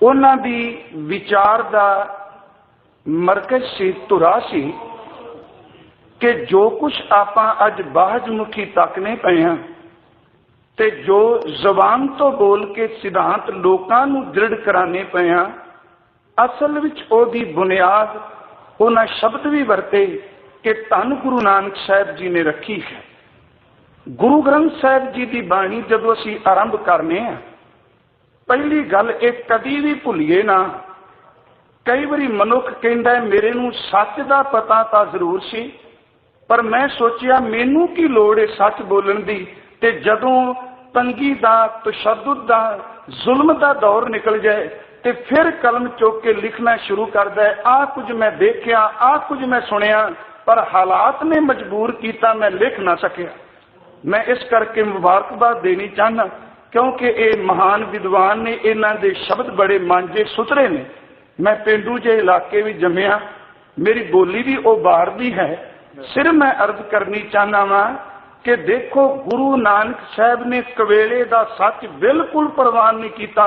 उन्हां दी विचार दा मरकज सी, धुरा सी कि जो कुछ आपां अज बाहजमुखी तकने पे हां ते जो जबान तो बोल के सिद्धांत लोकां नूं दृढ़ कराने पे हां, असल विच ओदी बुनियाद उन्हां शब्द भी वरते कि धन गुरु नानक साहब जी ने रखी है। गुरु ग्रंथ साहब जी की बाणी जदों असीं आरंभ करने हैं, पहली गल एक कदी भी भुलीए ना। कई बारी मनुख कहता है मेरे नूं सच का पता तो जरूर सी, पर मैं सोचिया मैनू की लोड़ है सच बोलण दी। ते जदों तंगी दा, तशद्दुद दा, जुल्म दा दौर निकल जाए ते फिर कलम चुक के लिखना शुरू करदा है। आ कुछ मैं देखिया, आ कुछ मैं सुनिया, पर हालात ने मजबूर किया, मैं लिख ना सकिया। मैं इस करके मुबारकबाद देनी चाहना, क्योंकि ये महान विद्वान ने, इन्हां दे शब्द बड़े मांझे सुथरे ने। मैं पेंडू जे इलाके भी जमिया, मेरी बोली भी वो बाहर दी है। सिर्फ मैं अर्ज करनी चाहना वा कि देखो, गुरु नानक साहब ने कवेले दा सच बिल्कुल परवान नहीं किया।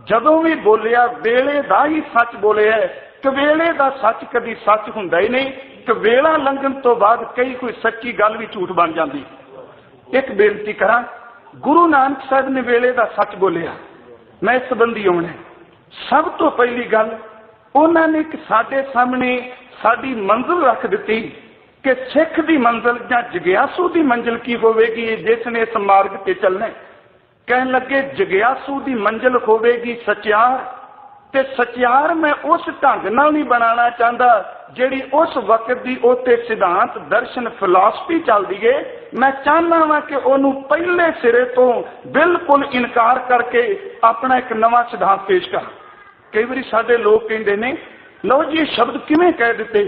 जदों भी बोलिया वेले दा ही सच बोलिया, कवेले दा सच कदी सच हुंदा ही नहीं। कवेला लंघन तो बाद कई कोई सच्ची गल भी झूठ बन जाती। एक बेनती करा, गुरु नानक साहब ने वेले दा सच बोलिया, मैं इस संबंधी आउणा। सब तो पहली गल उन्होंने एक साडे सामने साडी मंजिल रख दी कि सिख दी मंजिल या जग्यासू दी मंजिल की होवेगी जिसने इस मार्ग ते चलना। कहन लगे जग्यासू दी मंजिल होवेगी सचियार, ते सचियार मैं उस ढंग नाल नहीं बनाना चाहता जिहड़ी उस वक्त दी ओते सिद्धांत दर्शन फिलासफी चलदी है। मैं चाहना वा कि ओनू पहले सिरे तो बिल्कुल इनकार करके अपना एक नवा सिद्धांत पेश कर। कई बार साडे लोग कहते हैं, लो जी शब्द किवें कह दिते,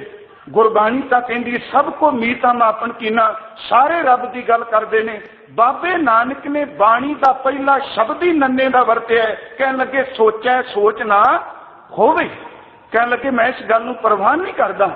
गुरबाणी तां कहंदी सबको मीता मापन कीना, सारे रब की गल करते हैं। बाबे नानक ने बाणी का पहला शब्द ही नन्ने का वरत्या। कहन लगे सोचा सोच ना होवे। कहन लगे मैं इस गल नूं परवाह नहीं करता।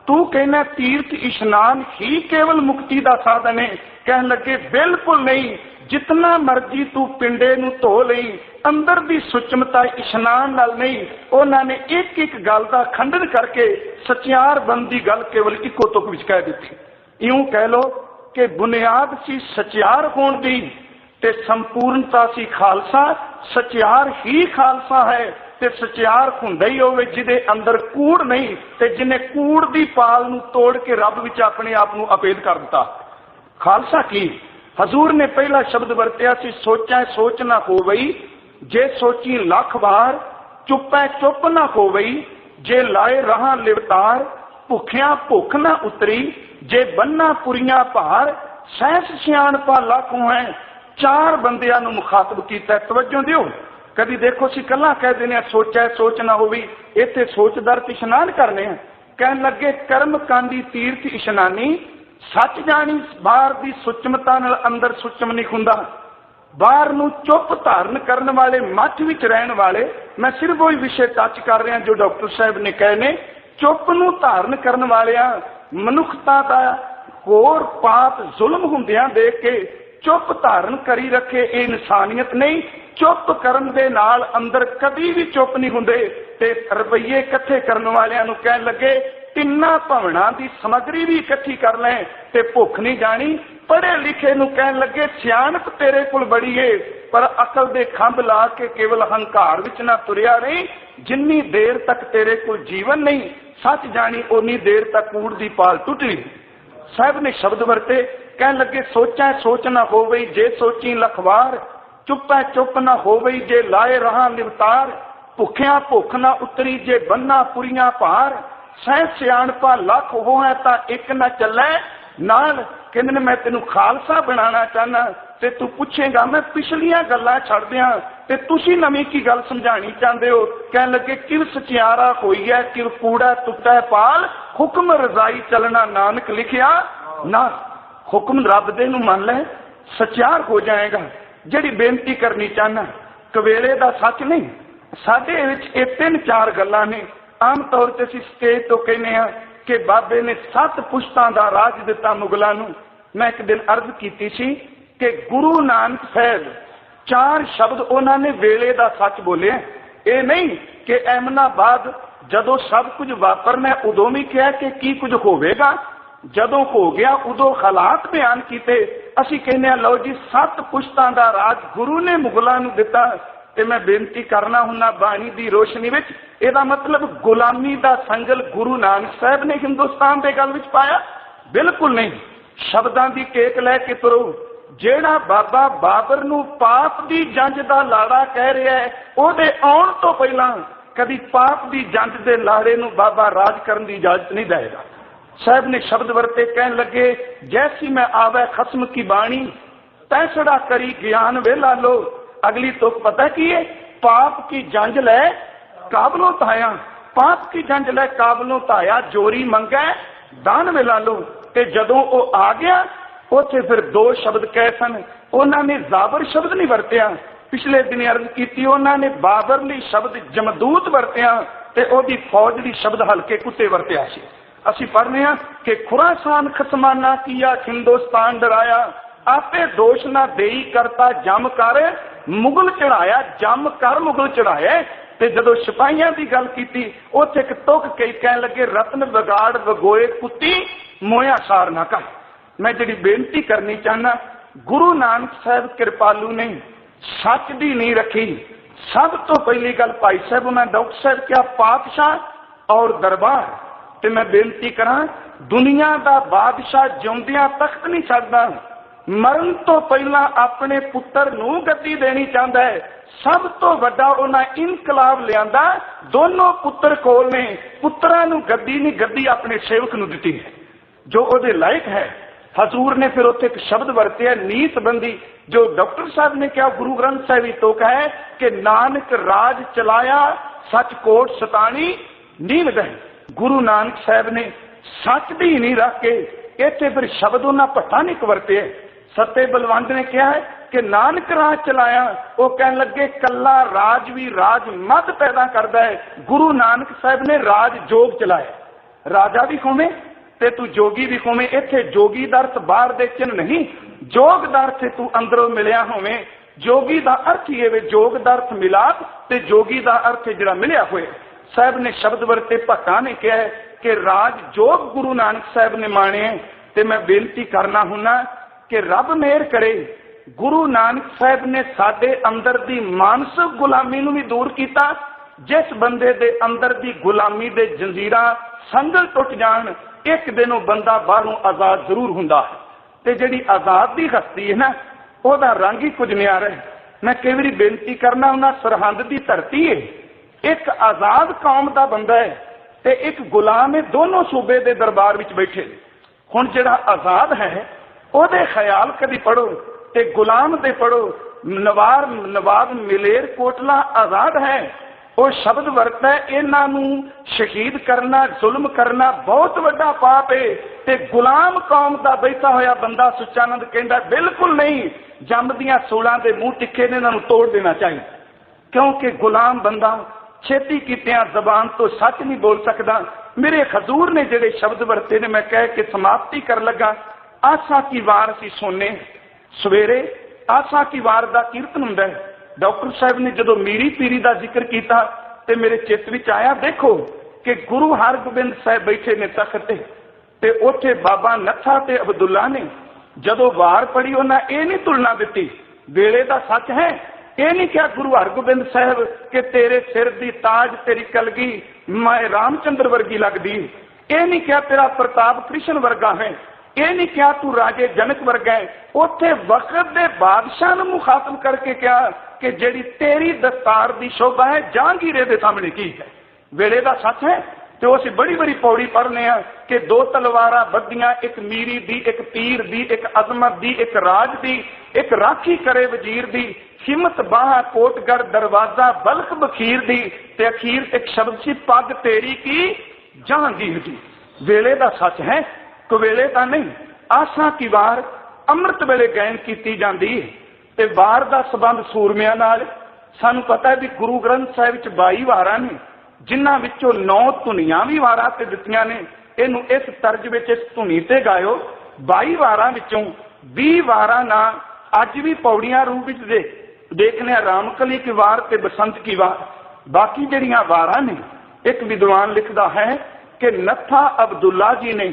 तू कहना तीर्थ इशनान ही केवल मुक्ति का साधन है। कहन लगे बिल्कुल नहीं, जितना मर्जी तू पिंडे नूं धो लई, अंदर दी सुचमता इशनान नाल नहीं। उन्होंने एक एक गल का खंडन करके सचियार बंद की गल केवल इको तुक विच कह दी। यूं कह लो कि बुनियाद सी सचियार होण दी ते संपूर्णता सी खालसा। सचियार ही खालसा है ते सचियार हुंदा ही होवे जिहदे अंदर कूड़ नहीं, ते जिन्हें कूड़ दी पाल नूं तोड़ के रब विच अपने आप नूं अपेद कर दिता। खालसा की हजूर ने पहला शब्द वरत्या सी, सोचा सोच ना होवई, जे सोची लख बार, चुपै चुप ना होवई, जे लाए रहा लिवतार, भुखिया भुख ना उतरी, जे बन्ना पुरिया भार, सहस सियाणपा लाखों है। चार बंदियां नूं मुखातब कीता। तवज्जो दिओ, कदी देखो सी कला कह देने सोचा सोच ना होवी, इत्थे सोचदार इशनान करने हैं। कहन लगे कर्म कांडी तीर्थ इशनानी, सच जानी बाहर दी सुचमता नाल अंदर सुचम नहीं हुंदा। बाहर नूं चुप धारण करने वाले, मठ विच रहन वाले, मैं सिर्फ वही विषय टच कर रहा जो डॉक्टर साहब ने कहे ने। चुप नूं धारण करने वाले मनुखता का होर पाप जुल्म हुंदियां देख के चुप धारण करी रखे, ये इंसानियत नहीं। चुप करन दे नाल अंदर कदी भी चुप नहीं हुंदे। ते रवैये इकट्ठे करने वालियां नूं कहन लगे तिन्ना भवनां दी समग्री भी इकट्ठी कर लें ते भुख नहीं जानी। पढ़े लिखे नूं कहन लगे सियाणप तेरे कोल बड़ी है, पर अकल दे खंभ ला के केवल हंकार विच ना तुरिया रही। जिन्नी देर तक तेरे कोल जीवन नहीं, सच जानी उन्नी देर तक कूड़ दी पाल टुटनी। साहब ने शब्द वरते, कहन लगे सोचा सोच ना होवई, जे सोची लखवार, चुपै चुप ना होवई, जे लाए रहा लिवतार, भुखिया भुख ना उतरी, जे बन्ना पुरिया भार, सह सियाणपा लख हो है तां एक ना चलै नाल। कहंदे मैं तेनू खालसा बनाना चाहना, ते तू पूछेगा मैं पिछलियां गल्लां छड़ दियां ते तुसी नवीं की गल समझानी चाहते हो। कहन लगे किव सचियारा होई है, किव कूड़ा टुटा पाल, हुक्म रजाई चलना नानक लिखिया ना। हुक्म रब दे नूं मन ले, सचियार हो जाएगा। जिहड़ी बेनती करनी चाहना कवेले दा सच नहीं, साडे विच ये तीन चार गल्लां ने। आम तौर ते असीं स्टेज तो कहने हैं कि बाबे ने 7 पुश्तां दा राज दिता मुगलों नूं। मैं एक दिन अर्ज की सी कि गुरु नानक साहब 4 शब्द उन्होंने वेले दा सच बोले। ये नहीं कि एमनाबाद जदों सब कुछ वापरना उदों भी कहा कि की कुछ होवेगा, जदों हो गया उदों हालात बयान किए। असीं कहने लो जी 7 पुश्तां दा राज गुरु ने मुगलों नूं दिता। ते मैं बेनती करना हुन्ना बाणी दी रोशनी विच, इहदा मतलब गुलामी दा संगल गुरु नानक साहब ने हिंदुस्तान दे गल विच पाया? बिल्कुल नहीं। शब्दां दी टेक लैके तुरो। जेड़ा बाबा बाबर नूं पाप दी जंज दा लाड़ा कह रहा है, ओहदे आउण तो पहलां कभी पाप दी जंज दे लाड़े नूं बाबा राज करन दी इजाजत नहीं देगा। साहब ने शब्द वरते, कहन लगे जैसी मैं आवे खस्म की बाणी, तैसड़ा करी ज्ञान वेला लो। अगली तो पता की है, पाप की जंज लै काबलों ताया, पाप की जंज लै काबलों ताया, जोरी मंगे दान वेला लो। ते जदों वो आ गया उथे फिर 2 शब्द कह सन। उन्होंने जाबर शब्द नहीं वरत्या, पिछले दिन अर्ज की उन्होंने बाबर ली शब्द जमदूत वरत्या, ते ओदी फौज ली शब्द हल्के कुत्ते वरत्या सी। असीं पढ़ने हैं कि खुरासान खसमाना किया हिंदुस्तान डराया, आपे दोष ना देई करता जम कर मुगल चढ़ाया, जम कर मुगल चढ़ाया। ते जदों सिपाहियां की गल की उथे एक तुक कई कह लगे रत्न विगाड़ वगोए कुत्ती मोया सार ना कर। मैं जी बेनती करनी चाहना, गुरु नानक साहब कृपालू ने सच दी नहीं रखी। सब तो पहली गल भाई साहब मैं डॉक्टर साहब क्या पातशाह और दरबार, ते मैं बेनती करा दुनिया का बादशाह जिउंदियां तख्त नहीं छड्डदा, मरण तो पहला अपने पुत्र नूं गद्दी देनी चाहता है। सब तो वड्डा उन्हें इनकलाब लियांदा, दोनों पुत्र कोल ने, पुत्रां नूं गद्दी नहीं, गद्दी अपने सेवक नूं दित्ती है जो उहदे लायक है। हजूर ने फिर उत्थे एक शब्द वरतिया नीत बंदी, जो डॉक्टर साहब ने क्या गुरु ग्रंथ साहिब तो कहा कि नानक राज चलाया सच कोट सतानी नींद गए। गुरु नानक साहब ने सच भी नहीं रख के इत्थे फिर शब्द उन्हें भट्टा नहीं वरते। सत्य बलवंत ने कहा है कि नानक राज चलाया, वो कह लगे कला राज भी राज मत पैदा करता है। गुरु नानक साहब ने राज जोग चलाया, राजा भी होवे ते तू जोगी भी होवे। इत्थे जोगी दा अर्थ बाहर दे चिन्ह नहीं, जोग दा अर्थ तू अंदरों मिलिया होवे। जोगी दा अर्थ ही है, जोग दा अर्थ मिलाप ते जोगी दा अर्थ जिहड़ा मिलिया होए। साहब ने शब्द वरते, भट्टा ने कहा है कि राज जोग गुरु नानक साहब ने माने। ते मैं बेनती करना हुन्ना कि रब मेहर करे, गुरु नानक साहब ने साडे अंदर दी मानसिक गुलामी नूं भी दूर कीता। जिस बंदे दे अंदर दी गुलामी दे जंजीरां संगल टुट जान, एक दिन वो बंदा बाहरों आजाद जरूर हुंदा है। ते जिहड़ी आजाद दी हस्ती है ना, ओहदा रंग ही कुछ न्यारा है। मैं कई बारी बेनती करना हुन्ना, सरहंद दी धरती है, एक आजाद कौम का बंदा है ते एक गुलाम है, दोनों सूबे दे दरबार विच बैठे। हुण जिहड़ा आजाद है ओहदे ख्याल कदी पढ़ो ते गुलाम दे पढ़ो। नवाब मलेर कोटला आजाद है, वो शब्द वरता है इन्हां नूं शहीद करना, जुल्म करना बहुत वड्डा पाप है। ते गुलाम कौम का बैठा होया बंदा सुचानंद कहंदा बिल्कुल नहीं, जमदियां सूलां दे मुंह तिखे ने इन्हां नूं तोड़ देना चाहिए, क्योंकि गुलाम बंदा छेती कीतियां जबान तो सच नहीं बोल सकता। मेरे हजूर ने जिहड़े शब्द वरते ने, मैं कह के समाप्ति कर लगा। आसा की वार असीं सुनने सवेरे, आसा की वार का कीर्तन हुंदा है। डॉक्टर साहब ने जो मीरी पीरी का जिक्र किया तो मेरे चित्त विच आया, देखो कि गुरु हरगोबिंद साहब बैठे ने तख्त ते उत्थे बाबा नत्था ते अब्दुल्ला ने जदों वार पढ़ी, उन्हें यह नहीं तुलना दी वेले का सच है। ये नहीं क्या गुरु हरगोबिंद साहब के तेरे सिर दी ताज तेरी कलगी मैं रामचंद्र वर्गी लगदी, ये नहीं क्या तेरा प्रताप कृष्ण वर्गा है, ये नहीं क्या तू राजे जनक वर्गा है। उत्थे वक्त दे बादशाह नूं मुखातब करके क्या कि जेड़ी तेरी दस्तार दी शोभा है जहांगीरे दे सामने की है। वेले का सच है तो असीं बड़ी बड़ी पौड़ी पढ़ने कि 2 तलवारां बद्दियां, एक मीरी दी, एक तीर दी, एक अजमत दी, एक राज दी, एक राखी करे वजीर दी, हिम्मत बाह कोटगढ़ दरवाजा बल्ख बखीर दी, ते अखीर एक शब्द सी पग तेरी की जहांगीर दी। वेले का सच है, कुवेले का नहीं। आसा की वार अमृत वेले गायन की जाती है ते वार का संबंध सूरमियां नाल। सानू पता है भी गुरु ग्रंथ साहिब च 22 वारां ने, जिन्हां विचों 9 धुनियां भी वारां ते दित्तियां ने। इहनूं इस तर्ज विच इस धुनी ते गायो। 22 वारां विचों 20 वारां ना अज भी पौड़ियां रूप विच देखने, रामकली की वार ते बसंत की वार। बाकी जड़ियां वारां ने, एक विद्वान लिखता है कि नत्था अब्दुल्ला जी ने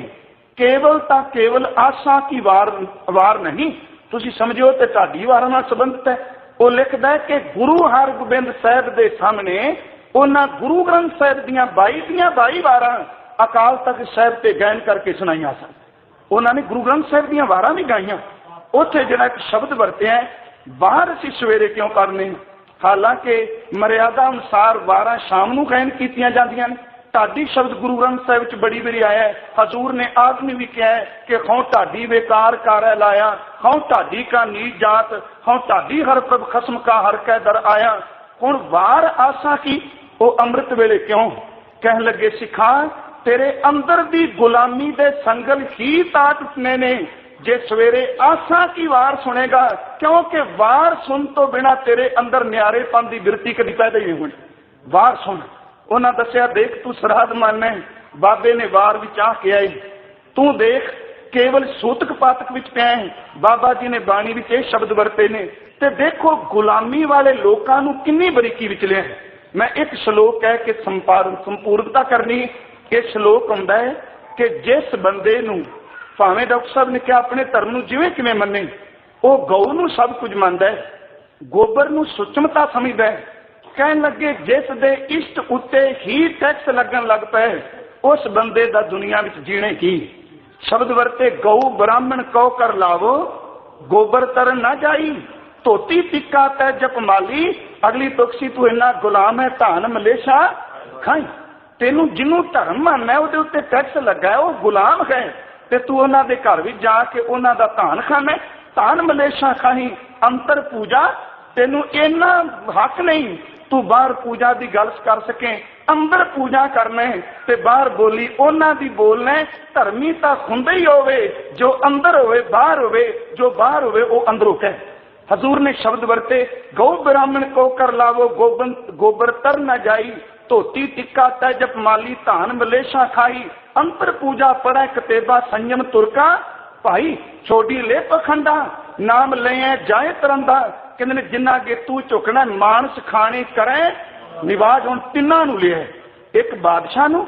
केवल ता केवल आसा की वार नहीं, तुसी समझो तो ढाडी वारां नाल संबंधित है। वो लिखता है कि गुरु हरगोबिंद साहब के सामने उन्हें गुरु ग्रंथ साहब दियां 22 वारां अकाल तख्त साहब ते गायन करके सुनाइया सन। उन्होंने गुरु ग्रंथ साहब दियां वारां भी गाइया। उत्थे जिहड़ा एक शब्द वरतिया है, बाहर असीं सवेरे क्यों करने, हालांकि मर्यादा अनुसार वारां शाम नूं गायन कीतियां जांदियां ने। ढाडी शब्द गुरु ग्रंथ साहिब च बड़ी बारी आया है। हजूर ने आप ने भी कहा है कि खौ ढाडी बेकार कार लाया, खौ ढाडी का नीच जात, खौ ढाडी हर प्रभ खसम का हर कै दर आया। हुण वार आसा की वो अमृत वेले क्यों कह लगे, सिखा तेरे अंदर दी गुलामी दे संगल ही ता टुटने ने जे सवेरे आसा की वार सुनेगा, क्योंकि वार सुन तो बिना तेरे अंदर न्यारेपन की बिरती कभी पैदा ही नहीं होनी। वार सुन, उन्हें दसिया देख तू सराध माने, बाबे ने वार विच आ के आई, तू देख केवल सूतक पातक विच पिया है। बाबा जी ने बाणी विच ये शब्द वरते ने, ते देखो गुलामी वाले लोगों नूं किन्नी बरीकी विच लिया है। मैं एक श्लोक कह के संपूर्णता करनी। ये श्लोक हुंदा है कि जिस बंदे नूं भावें डॉक्टर साहब ने कहा अपने धर्म नूं जिवें किवें मन्ने, वो गौ नूं सब कुछ मानदा है, गोबर नूं सुचमता समझदा है। कहन लगे जिस दे इष्ट उत्ते ही टैक्स लगन लग पे, उस बंदे दा दुनिया विच जीने की। शब्द वरते गौ ब्राह्मण कौ कर लावो, गोबर तर ना जाई, धोती टिक्का तै जप माली। अगली तुकसी तू इन्ना गुलाम है धान मलेशा खाई। तेनू जिन्हों धर्म मानना उहदे उत्ते टैक्स लगा है, वो गुलाम है, ते तू उन्हां दे घर विच जाके उन्हां दा धान खाना, धान मलेशा खाई। अंतर पूजा तेनू इन्ना हक नहीं तू बाहर पूजा की गल कर सके, अंदर पूजा करना ते बाहर बोली उन्हां दी बोलना। धर्मी तां हुंदा ही होवे जो अंदर होवे, बाहर होवे जो बाहर होवे वो अंदर होवे। हजूर ने शब्द वरते गौ ब्राह्मण को कर लावो, गोबर तर न जाई, धोती टिक्का तै जप माली, धान मलेशा खाई। अंतर पूजा पढ़े कतेबा संयम तुरका भाई, छोड़ी ले पखंडा नाम ले जाए तरंदा। कहते जिन्ना अगे तू झुकना मानस खाने करे निवाज। हुण तिन्हां नूं लिया, एक बादशाह नूं,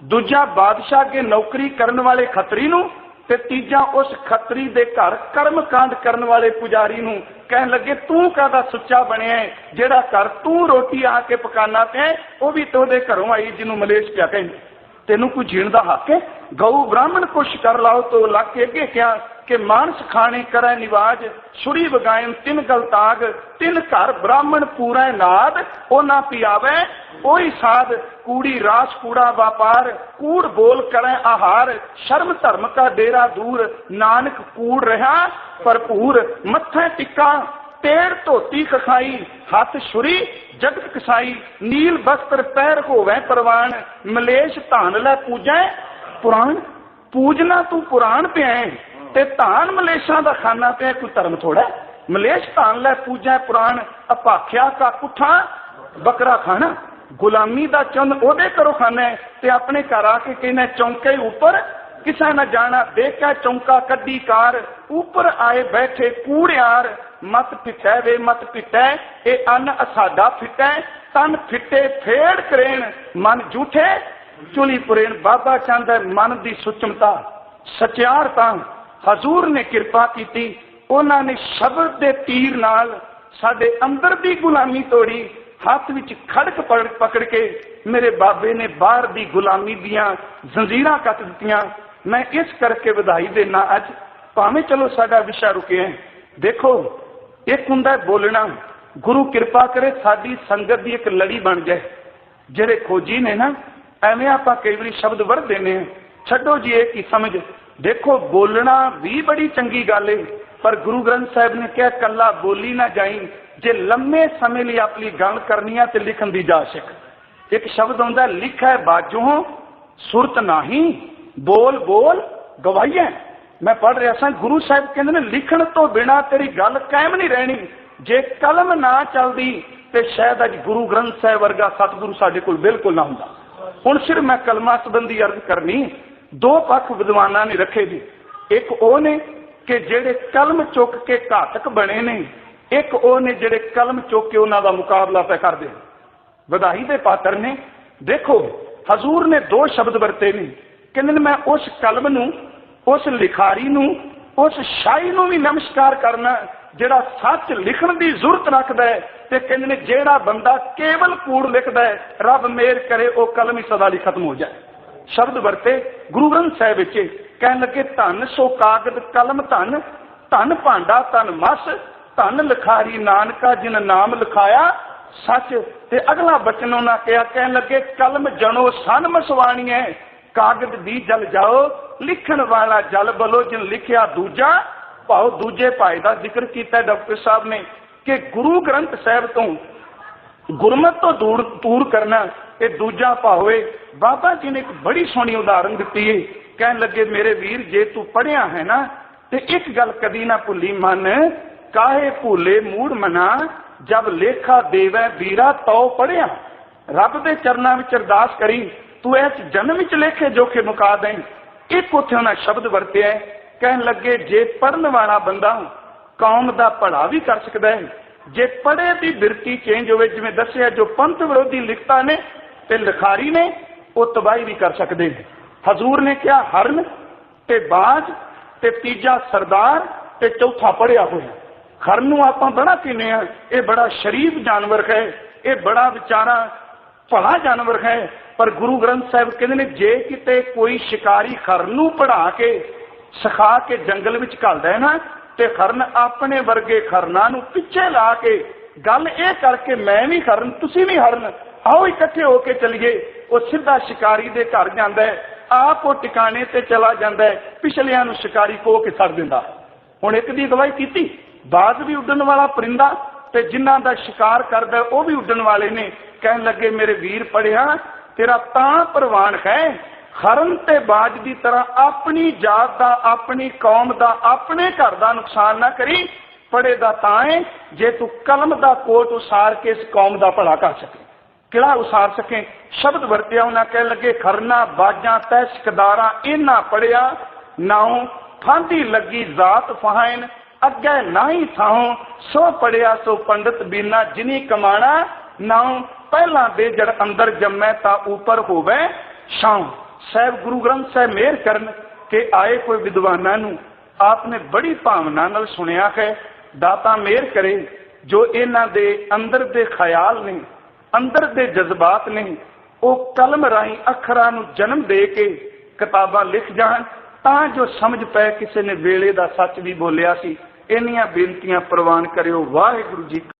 दूजा बादशाह के नौकरी करने वाले खतरी नूं, ते तीजा उस खतरी दे घर कर्म कांड करने वाले पुजारी नूं। कहन लगे तू कहदा सुच्चा बनिया है, जेड़ा घर तू रोटी आके पकाना पे वो भी तोदे घरों आई जिन्हों मलेश पिया कहें। तेनू कोई जीण दा हक है? गौ ब्राह्मण कुछ कर लाओ तो लग के अगे क्या कि मानस खाने करे निवाज, छुड़ी बगायन तिन गलताग, तिन घर ब्राह्मण पूरा नाद, ओना पियावे ओही साध, कूड़ी रास कूड़ा व्यापार, कूड़ बोल करे आहार, शर्म धर्म का डेरा दूर, नानक कूड़ रहा भरपूर। मत्थे टिक्का तेर धोती कसाई, हाथ छुरी जगत कसाई, नील वस्त्र पैर होवे परवान, मलेश धान लै पूजै पुराण। पूजना तू पुराण पे है ते धान मलेशा दा खाना पे कोई धर्म थोड़ा। मलेश धान लै पूजै पुराण, अपाख्या का कुठा बकरा खाना। गुलामी दा चंद ओदे करो खाना है ते अपने घर आके कहना चौंके ऊपर किसा न जाना, देखा चौंका कड्डी कार, ऊपर आए बैठे कूड़ियार। मत फिटै वे मत फिटै, ए अन्न असाडा फिटै, तन फिटे फेड़ करेण, मन झूठे चुली पुरेण। बाबा चाहंदा मन दी सुचमता सचियारता। हजूर ने कृपा की, उन्होंने शब्द दे तीर नाल साडे अंदर दी गुलामी तोड़ी। हाथ विच खड़क पकड़ के मेरे बाबे ने बाहर दी गुलामी दियां जंजीरां कट दित्तियां। मैं इस करके बधाई देना अज, भावें चलो साडा विषय रुके है। देखो एक हुंदा बोलना, गुरु कृपा करे साडी संगत दी एक लड़ी बन जाए। जेड़े खोजी ने ना एवें आपां कई बारी शब्द वर देने, छड्डो जी एक ही समझ। देखो बोलना भी बड़ी चंगी गल है, पर गुरु ग्रंथ साहिब ने कहा कला बोली ना जाई, जे लंबे समय लिए अपनी गल करनी है तो लिखन दी जा सक। एक शब्द होंदा लिखा बाजों सुरत नाही, बोल बोल गवाइया। मैं पढ़ रहा था गुरु साहिब कहते हैं लिखण तो बिना तेरी गल कायम नहीं रहनी। जे कलम ना चलती तो शायद अज गुरु ग्रंथ साहिब वर्गा सतगुरु साडे कोल बिल्कुल ना हुंदा। हुण सिर्फ मैं कलमा संबंधी अर्ज करनी, दो पक्ष विद्वानां ने रखे जी। एक वो ने कि जेड़े कलम चुक के घातक बने ने, एक वो ने जेड़े कलम चुक के उन्हां दा मुकाबला पे करदे। ਵਧਾਈ ਦੇ ਪਾਤਰ ਨੇ। ਦੇਖੋ ਹਜ਼ੂਰ ਨੇ ਦੋ ਸ਼ਬਦ ਵਰਤੇ ਨੇ, ਕਹਿੰਦੇ ਨੇ ਮੈਂ ਉਸ ਕਲਮ ਨੂੰ, ਉਸ ਲਿਖਾਰੀ ਨੂੰ, ਉਸ ਸ਼ਾਹੀ ਨੂੰ ਵੀ ਨਮਸਕਾਰ ਕਰਨਾ ਜਿਹੜਾ ਸੱਚ ਲਿਖਣ ਦੀ ਜ਼ਰੂਰਤ ਰੱਖਦਾ ਹੈ, ਤੇ ਕਹਿੰਦੇ ਨੇ ਜਿਹੜਾ ਬੰਦਾ ਕੇਵਲ ਕੂੜ ਲਿਖਦਾ ਹੈ ਰੱਬ ਮਿਹਰ ਕਰੇ ਉਹ ਕਲਮ ਹੀ ਸਦਾ ਲਈ ਖਤਮ ਹੋ ਜਾਏ। ਸ਼ਬਦ ਵਰਤੇ ਗੁਰੂ ਗ੍ਰੰਥ ਸਾਹਿਬ ਵਿੱਚ, ਕਹਿਣ ਲੱਗੇ ਧਨ ਸੋ ਕਾਗਦ ਕਲਮ ਧਨ, ਧਨ ਭਾਂਡਾ ਧਨ ਮਸ, ਧਨ ਲਿਖਾਰੀ ਨਾਨਕਾ ਜਿਨ ਨਾਮ ਲਿਖਾਇਆ ਸੱਚ। ਤੇ ਅਗਲਾ ਬਚਨ ਉਹਨਾਂ ਕਿਹਾ, ਕਹਿਣ ਲੱਗੇ ਕਲਮ ਜਣੋ ਸਨ ਮਸਵਾਣੀਏ, ਕਾਗਜ਼ ਦੀ ਜਲ ਜਾਓ ਲਿਖਣ ਵਾਲਾ ਜਲ ਬਲੋ ਜਿਨ ਲਿਖਿਆ ਦੂਜਾ ਭਾਉ। ਦੂਜੇ ਭਾਈ ਦਾ ਜ਼ਿਕਰ ਕੀਤਾ ਡਾਕਟਰ ਸਾਹਿਬ ਨੇ ਕਿ ਗੁਰੂ ਗ੍ਰੰਥ ਸਾਹਿਬ ਤੋਂ ਗੁਰਮਤ ਤੋਂ ਦੂਰ ਕਰਨਾ ਇਹ ਦੂਜਾ ਭਾਉ ਹੈ। ਬਾਬਾ ਜੀ ਨੇ ਇੱਕ ਬੜੀ ਸੋਹਣੀ ਉਦਾਹਰਨ ਦਿੱਤੀ ਹੈ, ਕਹਿਣ ਲੱਗੇ ਮੇਰੇ ਵੀਰ ਜੇ ਤੂੰ ਪੜ੍ਹਿਆ ਹੈ ਨਾ ਤੇ ਇੱਕ ਗੱਲ ਕਦੀ ਨਾ ਭੁੱਲੀ ਮਨ, ਕਾਹੇ ਭੁੱਲੇ ਮੂੜ ਮਨਾ ਜਬ ਲੇਖਾ ਦੇਵੈ ਵੀਰਾ ਤਉ ਪੜ੍ਹਿਆ। ਰੱਬ ਦੇ ਚਰਨਾਂ ਵਿੱਚ ਅਰਦਾਸ ਕਰੀ ਤੂੰ ਇਸ ਜਨਮ ਵਿੱਚ ਲੇਖੇ ਜੋਖੇ ਮੁਕਾ ਦੇਂ। ਇੱਕ ਉੱਥੇ ਉਹਨਾਂ ਸ਼ਬਦ ਵਰਤਿਆ, ਕਹਿਣ ਲੱਗੇ ਜੇ ਪੜ੍ਹਨ ਵਾਲਾ ਬੰਦਾ ਕੌਮ ਦਾ ਭਲਾ ਵੀ ਕਰ ਸਕਦਾ ਹੈ, ਜੇ ਪੜ੍ਹੇ ਦੀ ਬਿਰਤੀ ਚੇਂਜ ਹੋਵੇ, ਜਿਵੇਂ ਦੱਸਿਆ ਜੋ ਪੰਥ ਵਿਰੋਧੀ ਲਿਖਤਾਂ ਨੇ ਤੇ ਲਿਖਾਰੀ ਨੇ ਉਹ ਤਬਾਹੀ ਵੀ ਕਰ ਸਕਦੇ ਨੇ। ਹਜ਼ੂਰ ਨੇ ਕਿਹਾ ਹਰਨ ਤੇ ਬਾਜ ਤੇ ਤੀਜਾ ਸਰਦਾਰ ਤੇ ਚੌਥਾ ਪੜ੍ਹਿਆ ਹੋਇਆ। ਹਰਨ ਨੂੰ ਆਪਾਂ ਬੜਾ ਕਹਿੰਦੇ ਆ, ਇਹ ਬੜਾ ਸ਼ਰੀਫ ਜਾਨਵਰ ਹੈ, ਇਹ ਬੜਾ ਵਿਚਾਰਾ ਭਲਾ ਜਾਨਵਰ ਹੈ, ਪਰ ਗੁਰੂ ਗ੍ਰੰਥ ਸਾਹਿਬ ਕਹਿੰਦੇ ਨੇ ਜੇ ਕਿਤੇ ਕੋਈ ਸ਼ਿਕਾਰੀ ਹਰਨ ਨੂੰ ਪੜ੍ਹਾ ਕੇ ਸਿਖਾ ਕੇ ਜੰਗਲ ਵਿੱਚ ਘੱਲਦਾ ਹੈ ਨਾ, ਤੇ ਹਰਨ ਆਪਣੇ ਵਰਗੇ ਹਰਨਾਂ ਨੂੰ ਪਿੱਛੇ ਲਾ ਕੇ ਗੱਲ ਇਹ ਕਰਕੇ ਮੈਂ ਵੀ ਹਰਨ ਤੁਸੀਂ ਵੀ ਹਰਨ ਆਓ ਇਕੱਠੇ ਹੋ ਕੇ ਚੱਲੀਏ, ਉਹ ਸਿੱਧਾ ਸ਼ਿਕਾਰੀ ਦੇ ਘਰ ਜਾਂਦਾ ਹੈ, ਆਪ ਉਹ ਟਿਕਾਣੇ ਤੇ ਚਲਾ ਜਾਂਦਾ ਹੈ, ਪਿਛਲਿਆਂ ਨੂੰ ਸ਼ਿਕਾਰੀ ਕੋ ਕੇ ਛੱਡ ਦਿੰਦਾ। ਹੁਣ ਇੱਕ ਦੀ ਅਗਵਾਈ ਕੀਤੀ, ਬਾਜ਼ ਵੀ ਉੱਡਣ ਵਾਲਾ ਪਰਿੰਦਾ ਤੇ ਜਿਨ੍ਹਾਂ ਦਾ ਸ਼ਿਕਾਰ ਕਰਦਾ ਉਹ ਵੀ ਉੱਡਣ ਵਾਲੇ ਨੇ। ਕਹਿਣ ਲੱਗੇ ਮੇਰੇ ਵੀਰ ਪੜ੍ਹਿਆ ਤੇਰਾ ਤਾਂ ਪ੍ਰਵਾਨ ਹੈ, ਹਰਨ ਤੇ ਬਾਜ ਦੀ ਤਰ੍ਹਾਂ ਆਪਣੀ ਜਾਤ ਦਾ, ਆਪਣੀ ਕੌਮ ਦਾ, ਆਪਣੇ ਘਰ ਦਾ ਨੁਕਸਾਨ ਨਾ ਕਰੀ। ਪੜ੍ਹੇ ਦਾ ਤਾਂ ਹੈ ਜੇ ਤੂੰ ਕਲਮ ਦਾ ਕੋਟ ਉਸਾਰ ਕੇ ਇਸ ਕੌਮ ਦਾ ਭਲਾ ਕਰ ਸਕੇ। ਕਿਹੜਾ ਉਸਾਰ ਸਕੇ? ਸ਼ਬਦ ਵਰਤਿਆ ਉਹਨਾਂ, ਕਹਿਣ ਲੱਗੇ ਖਰਨਾ ਬਾਜਾਂ ਤੈ ਸਿਕਦਾਰਾਂ ਇਹਨਾਂ ਪੜਿਆ ਨਾਉ ਫਾਂਦੀ ਲੱਗੀ ਜ਼ਾਤ ਫਹਾਇਨ ਅੱਗੇ ਨਾ ਹੀ ਥਾਉ ਸੋ ਪੜਿਆ ਸੋ ਪੰਡਤ ਬੀਨਾ ਜਿਨੀ ਕਮਾਣਾ ਨਾਉ ਪਹਿਲਾਂ ਦੇ ਜੜ ਅੰਦਰ ਜੰਮੈ ਤਾਂ ਉੱਪਰ ਹੋਵੇ ਛਾਉ। ਸਾਹਿਬ ਗੁਰੂ ਗ੍ਰੰਥ ਸਾਹਿਬ ਮਿਹਰ ਕਰਨ ਕਿ ਆਏ ਕੋਈ ਵਿਦਵਾਨਾਂ ਨੂੰ ਆਪਨੇ ਬੜੀ ਭਾਵਨਾ ਨਾਲ ਸੁਣਿਆ ਹੈ। ਦਾਤਾ ਮਿਹਰ ਕਰੇ ਜੋ ਇਹਨਾਂ ਦੇ ਅੰਦਰ ਦੇ ਖਿਆਲ ਨੇ, ਅੰਦਰ ਦੇ ਜਜ਼ਬਾਤ ਨੇ, ਉਹ ਕਲਮ ਰਾਹੀਂ ਅੱਖਰਾਂ ਨੂੰ ਜਨਮ ਦੇ ਕੇ ਕਿਤਾਬਾਂ ਲਿਖ ਜਾਣ ਤਾਂ ਜੋ ਸਮਝ ਪਏ ਕਿਸੇ ਨੇ ਵੇਲੇ ਦਾ ਸੱਚ ਵੀ ਬੋਲਿਆ ਸੀ। ਇੰਨੀਆਂ ਬੇਨਤੀਆਂ ਪ੍ਰਵਾਨ ਕਰਿਓ। ਵਾਹਿਗੁਰੂ ਜੀ।